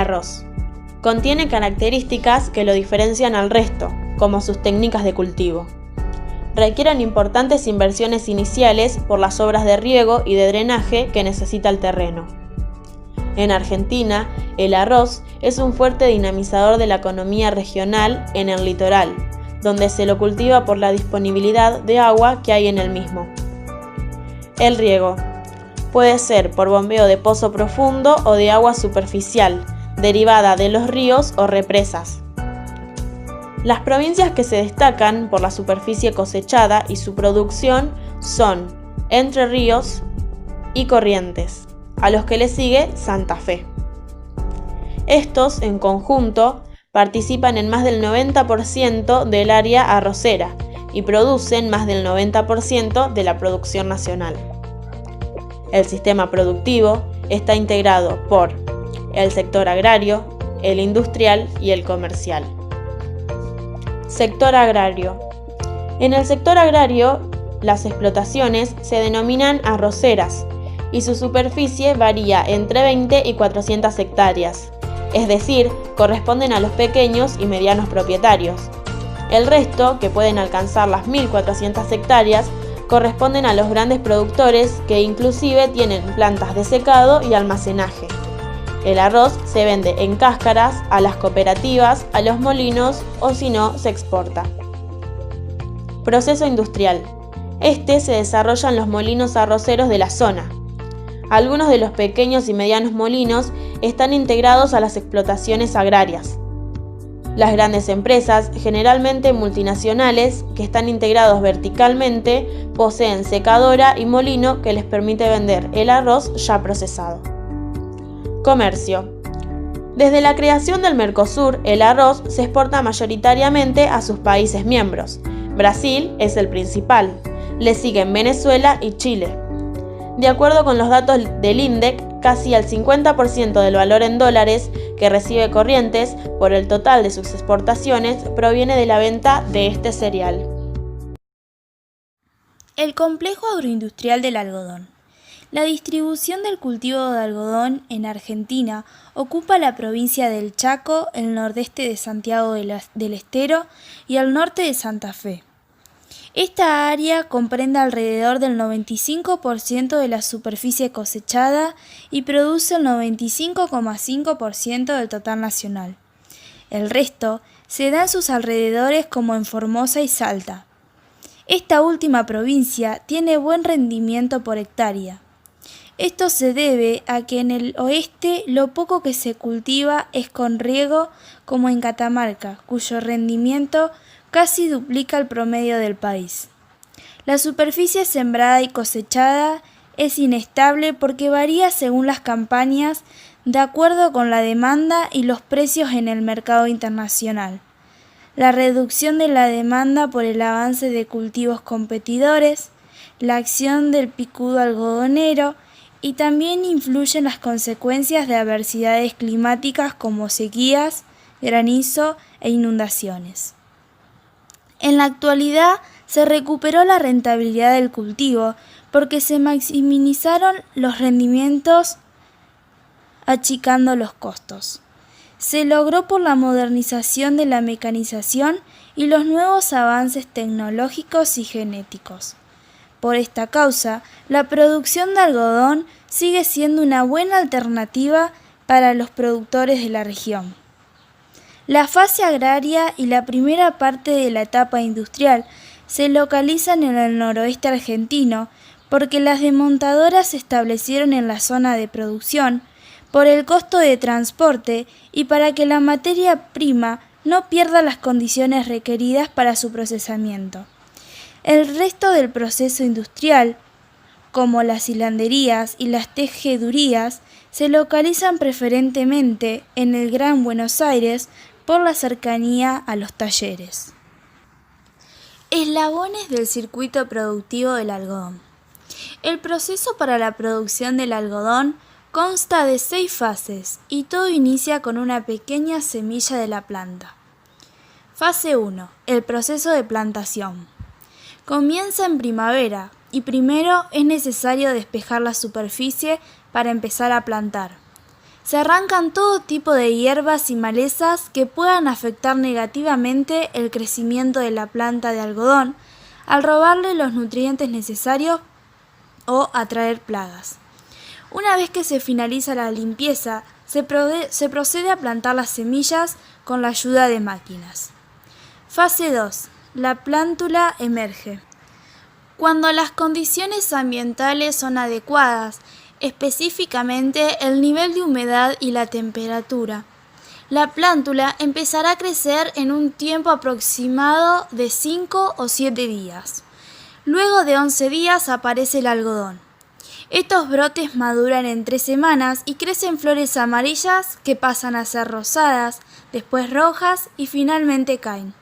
Arroz. Contiene características que lo diferencian al resto, como sus técnicas de cultivo. Requieren importantes inversiones iniciales por las obras de riego y de drenaje que necesita el terreno. En Argentina, el arroz es un fuerte dinamizador de la economía regional en el litoral, donde se lo cultiva por la disponibilidad de agua que hay en el mismo. El riego puede ser por bombeo de pozo profundo o de agua superficial, derivada de los ríos o represas. Las provincias que se destacan por la superficie cosechada y su producción son Entre Ríos y Corrientes, a los que le sigue Santa Fe. Estos, en conjunto, participan en más del 90% del área arrocera y producen más del 90% de la producción nacional. El sistema productivo está integrado por el sector agrario, el industrial y el comercial. Sector agrario. En el sector agrario, las explotaciones se denominan arroceras y su superficie varía entre 20 y 400 hectáreas, es decir, corresponden a los pequeños y medianos propietarios. El resto, que pueden alcanzar las 1.400 hectáreas, corresponden a los grandes productores que inclusive tienen plantas de secado y almacenaje. El arroz se vende en cáscaras a las cooperativas, a los molinos o si no, se exporta. Proceso industrial. Este se desarrolla en los molinos arroceros de la zona. Algunos de los pequeños y medianos molinos están integrados a las explotaciones agrarias. Las grandes empresas, generalmente multinacionales, que están integrados verticalmente, poseen secadora y molino que les permite vender el arroz ya procesado. Comercio. Desde la creación del Mercosur, el arroz se exporta mayoritariamente a sus países miembros. Brasil es el principal, le siguen Venezuela y Chile. De acuerdo con los datos del INDEC, casi el 50% del valor en dólares que recibe Corrientes por el total de sus exportaciones proviene de la venta de este cereal. El complejo agroindustrial del algodón. La distribución del cultivo de algodón en Argentina ocupa la provincia del Chaco, el nordeste de Santiago del Estero y el norte de Santa Fe. Esta área comprende alrededor del 95% de la superficie cosechada y produce el 95,5% del total nacional. El resto se da en sus alrededores como en Formosa y Salta. Esta última provincia tiene buen rendimiento por hectárea. Esto se debe a que en el oeste lo poco que se cultiva es con riego, como en Catamarca, cuyo rendimiento casi duplica el promedio del país. La superficie sembrada y cosechada es inestable porque varía según las campañas, de acuerdo con la demanda y los precios en el mercado internacional. La reducción de la demanda por el avance de cultivos competidores, la acción del picudo algodonero y también influyen las consecuencias de adversidades climáticas como sequías, granizo e inundaciones. En la actualidad se recuperó la rentabilidad del cultivo porque se maximizaron los rendimientos achicando los costos. Se logró por la modernización de la mecanización y los nuevos avances tecnológicos y genéticos. Por esta causa, la producción de algodón sigue siendo una buena alternativa para los productores de la región. La fase agraria y la primera parte de la etapa industrial se localizan en el noroeste argentino porque las desmontadoras se establecieron en la zona de producción por el costo de transporte y para que la materia prima no pierda las condiciones requeridas para su procesamiento. El resto del proceso industrial, como las hilanderías y las tejedurías, se localizan preferentemente en el Gran Buenos Aires por la cercanía a los talleres. Eslabones del circuito productivo del algodón. El proceso para la producción del algodón consta de 6 fases y todo inicia con una pequeña semilla de la planta. Fase 1. El proceso de plantación. Comienza en primavera y primero es necesario despejar la superficie para empezar a plantar. Se arrancan todo tipo de hierbas y malezas que puedan afectar negativamente el crecimiento de la planta de algodón al robarle los nutrientes necesarios o atraer plagas. Una vez que se finaliza la limpieza, se procede a plantar las semillas con la ayuda de máquinas. Fase 2. La plántula emerge. Cuando las condiciones ambientales son adecuadas, específicamente el nivel de humedad y la temperatura, la plántula empezará a crecer en un tiempo aproximado de 5 o 7 días. Luego de 11 días aparece el algodón. Estos brotes maduran en 3 semanas y crecen flores amarillas que pasan a ser rosadas, después rojas y finalmente caen.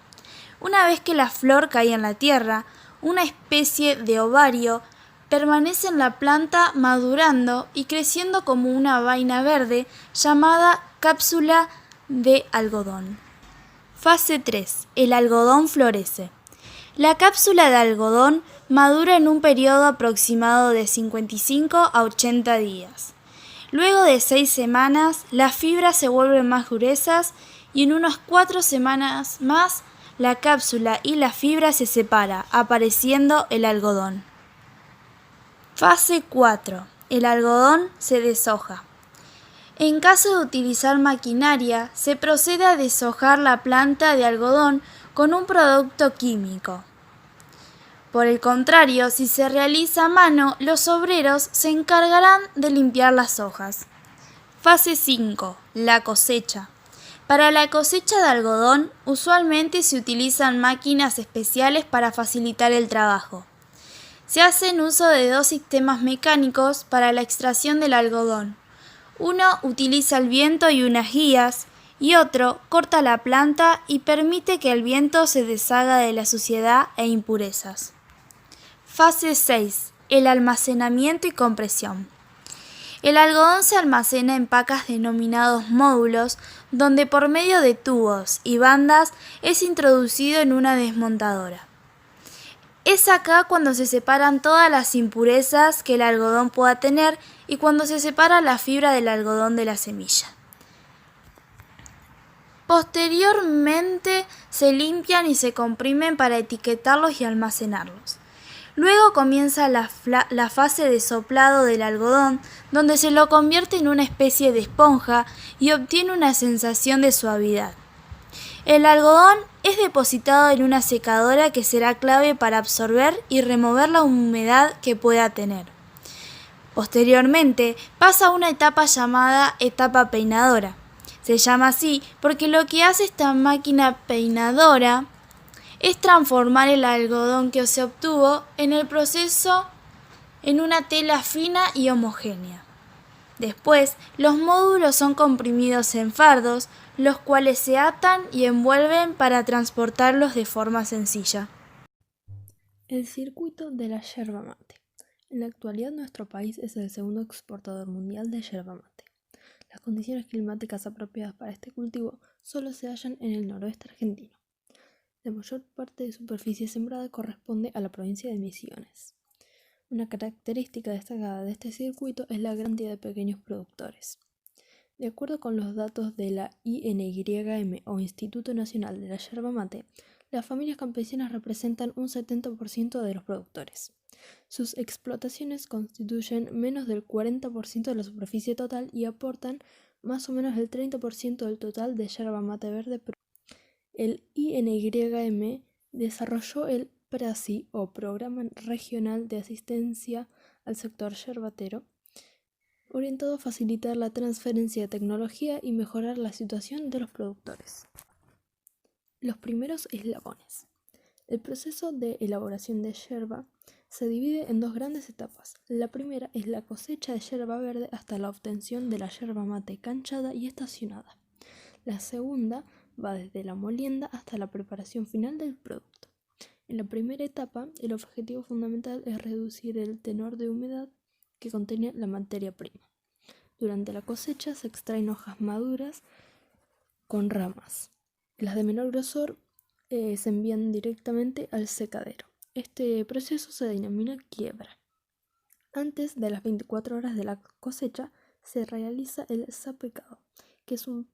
Una vez que la flor cae en la tierra, una especie de ovario permanece en la planta madurando y creciendo como una vaina verde llamada cápsula de algodón. Fase 3. El algodón florece. La cápsula de algodón madura en un periodo aproximado de 55 a 80 días. Luego de 6 semanas, las fibras se vuelven más gruesas y en unas 4 semanas más, la cápsula y la fibra se separa, apareciendo el algodón. Fase 4. El algodón se deshoja. En caso de utilizar maquinaria, se procede a deshojar la planta de algodón con un producto químico. Por el contrario, si se realiza a mano, los obreros se encargarán de limpiar las hojas. Fase 5. La cosecha. Para la cosecha de algodón, usualmente se utilizan máquinas especiales para facilitar el trabajo. Se hacen uso de 2 sistemas mecánicos para la extracción del algodón. Uno utiliza el viento y unas guías, y otro corta la planta y permite que el viento se deshaga de la suciedad e impurezas. Fase 6. El almacenamiento y compresión. El algodón se almacena en pacas denominados módulos, donde por medio de tubos y bandas es introducido en una desmontadora. Es acá cuando se separan todas las impurezas que el algodón pueda tener y cuando se separa la fibra del algodón de la semilla. Posteriormente se limpian y se comprimen para etiquetarlos y almacenarlos. Luego comienza la fase de soplado del algodón, donde se lo convierte en una especie de esponja y obtiene una sensación de suavidad. El algodón es depositado en una secadora que será clave para absorber y remover la humedad que pueda tener. Posteriormente pasa a una etapa llamada etapa peinadora. Se llama así porque lo que hace esta máquina peinadora es transformar el algodón que se obtuvo en el proceso en una tela fina y homogénea. Después, los módulos son comprimidos en fardos, los cuales se atan y envuelven para transportarlos de forma sencilla. El circuito de la yerba mate. En la actualidad nuestro país es el segundo exportador mundial de yerba mate. Las condiciones climáticas apropiadas para este cultivo solo se hallan en el noroeste argentino. La mayor parte de superficie sembrada corresponde a la provincia de Misiones. Una característica destacada de este circuito es la gran cantidad de pequeños productores. De acuerdo con los datos de la INYM o Instituto Nacional de la Yerba Mate, las familias campesinas representan un 70% de los productores. Sus explotaciones constituyen menos del 40% de la superficie total y aportan más o menos el 30% del total de yerba mate verde. El INYM desarrolló el PRASI o Programa Regional de Asistencia al Sector Yerbatero, orientado a facilitar la transferencia de tecnología y mejorar la situación de los productores. Los primeros eslabones. El proceso de elaboración de yerba se divide en 2 grandes etapas. La primera es la cosecha de yerba verde hasta la obtención de la yerba mate canchada y estacionada. La segunda va desde la molienda hasta la preparación final del producto. En la primera etapa, el objetivo fundamental es reducir el tenor de humedad que contiene la materia prima. Durante la cosecha se extraen hojas maduras con ramas. Las de menor grosor se envían directamente al secadero. Este proceso se denomina quiebra. Antes de las 24 horas de la cosecha, se realiza el sapecado, que es un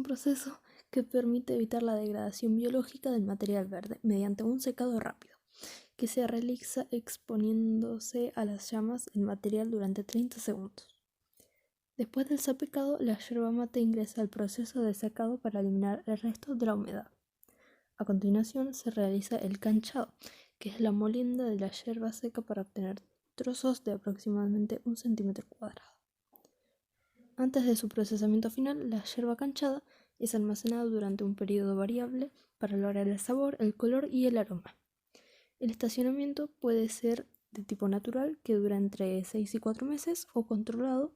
proceso que permite evitar la degradación biológica del material verde mediante un secado rápido, que se realiza exponiéndose a las llamas el material durante 30 segundos. Después del sapecado, la yerba mate ingresa al proceso de secado para eliminar el resto de la humedad. A continuación se realiza el canchado, que es la molienda de la yerba seca para obtener trozos de aproximadamente 1 centímetro cuadrado. Antes de su procesamiento final, la yerba canchada es almacenada durante un periodo variable para lograr el sabor, el color y el aroma. El estacionamiento puede ser de tipo natural, que dura entre 6 y 4 meses, o controlado,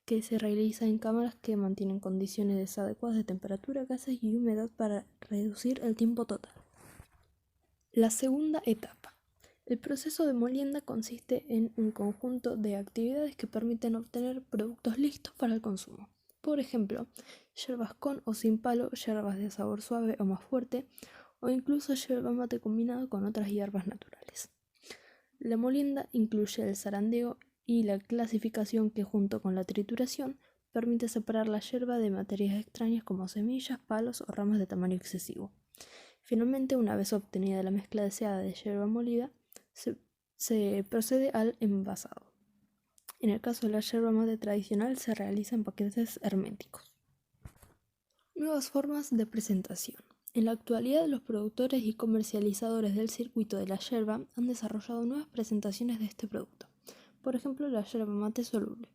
que se realiza en cámaras que mantienen condiciones adecuadas de temperatura, gases y humedad para reducir el tiempo total. La segunda etapa. El proceso de molienda consiste en un conjunto de actividades que permiten obtener productos listos para el consumo. Por ejemplo, yerbas con o sin palo, yerbas de sabor suave o más fuerte, o incluso yerba mate combinado con otras hierbas naturales. La molienda incluye el zarandeo y la clasificación, que junto con la trituración permite separar la yerba de materias extrañas como semillas, palos o ramas de tamaño excesivo. Finalmente, una vez obtenida la mezcla deseada de yerba molida, se procede al envasado. En el caso de la yerba mate tradicional, se realiza en paquetes herméticos. Nuevas formas de presentación. En la actualidad, los productores y comercializadores del circuito de la yerba han desarrollado nuevas presentaciones de este producto. Por ejemplo, la yerba mate soluble.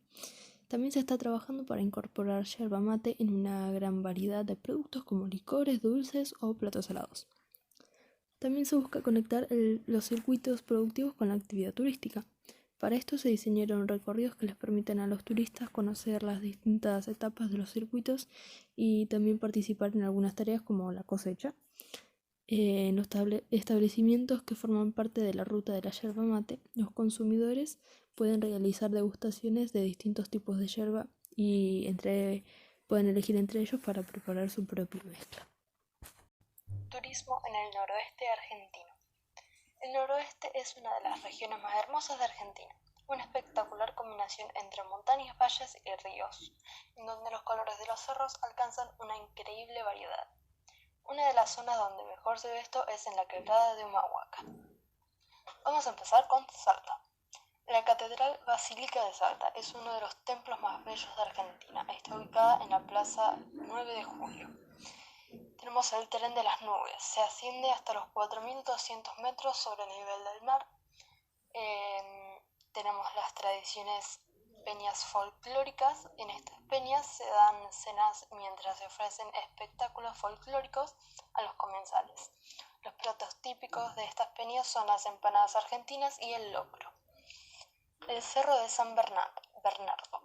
También se está trabajando para incorporar yerba mate en una gran variedad de productos como licores, dulces o platos salados. También se busca conectar los circuitos productivos con la actividad turística. Para esto se diseñaron recorridos que les permiten a los turistas conocer las distintas etapas de los circuitos y también participar en algunas tareas como la cosecha. En los establecimientos que forman parte de la ruta de la yerba mate, los consumidores pueden realizar degustaciones de distintos tipos de yerba y pueden elegir entre ellos para preparar su propia mezcla. Turismo en el noroeste argentino. El noroeste es una de las regiones más hermosas de Argentina, una espectacular combinación entre montañas, valles y ríos, en donde los colores de los cerros alcanzan una increíble variedad. Una de las zonas donde mejor se ve esto es en la quebrada de Humahuaca. Vamos a empezar con Salta. La Catedral Basílica de Salta es uno de los templos más bellos de Argentina. Está ubicada en la Plaza 9 de Julio. Tenemos el Tren de las Nubes. Se asciende hasta los 4.200 metros sobre el nivel del mar. Tenemos las tradiciones peñas folclóricas. En estas peñas se dan cenas mientras se ofrecen espectáculos folclóricos a los comensales. Los platos típicos de estas peñas son las empanadas argentinas y el locro. El Cerro de San Bernardo.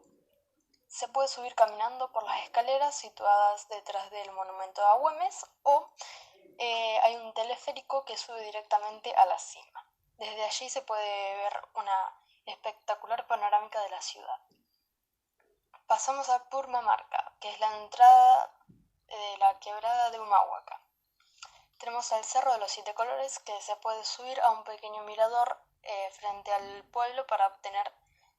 Se puede subir caminando por las escaleras situadas detrás del monumento a Güemes o hay un teleférico que sube directamente a la cima. Desde allí se puede ver una espectacular panorámica de la ciudad. Pasamos a Purmamarca, que es la entrada de la quebrada de Humahuaca. Tenemos el Cerro de los Siete Colores, que se puede subir a un pequeño mirador frente al pueblo para obtener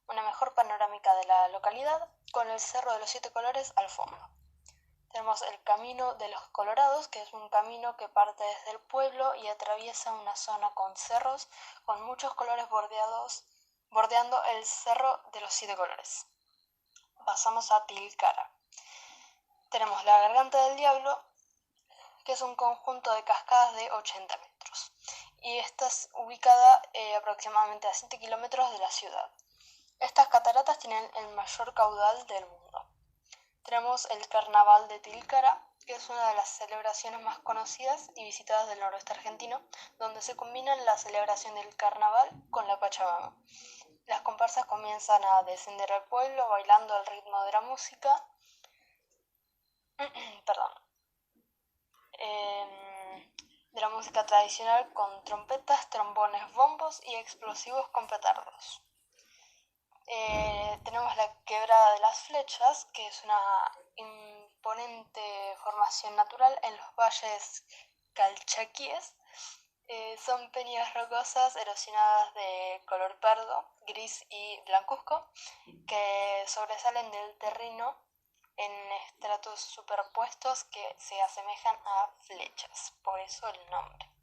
una mejor panorámica de la localidad, con el Cerro de los Siete Colores al fondo. Tenemos el Camino de los Colorados, que es un camino que parte desde el pueblo y atraviesa una zona con cerros con muchos colores bordeando el Cerro de los Siete Colores. Pasamos a Tilcara. Tenemos la Garganta del Diablo, que es un conjunto de cascadas de 80 metros, y está ubicada aproximadamente a 7 kilómetros de la ciudad. Estas cataratas tienen el mayor caudal del mundo. Tenemos el Carnaval de Tilcara, que es una de las celebraciones más conocidas y visitadas del noroeste argentino, donde se combinan la celebración del carnaval con la Pachamama. Las comparsas comienzan a descender al pueblo bailando al ritmo de la música. De la música tradicional con trompetas, trombones, bombos y explosivos con petardos. Tenemos la Quebrada de las Flechas, que es una imponente formación natural en los valles calchaquíes, Son peñas rocosas erosionadas de color pardo, gris y blancuzco que sobresalen del terreno en estratos superpuestos que se asemejan a flechas, por eso el nombre.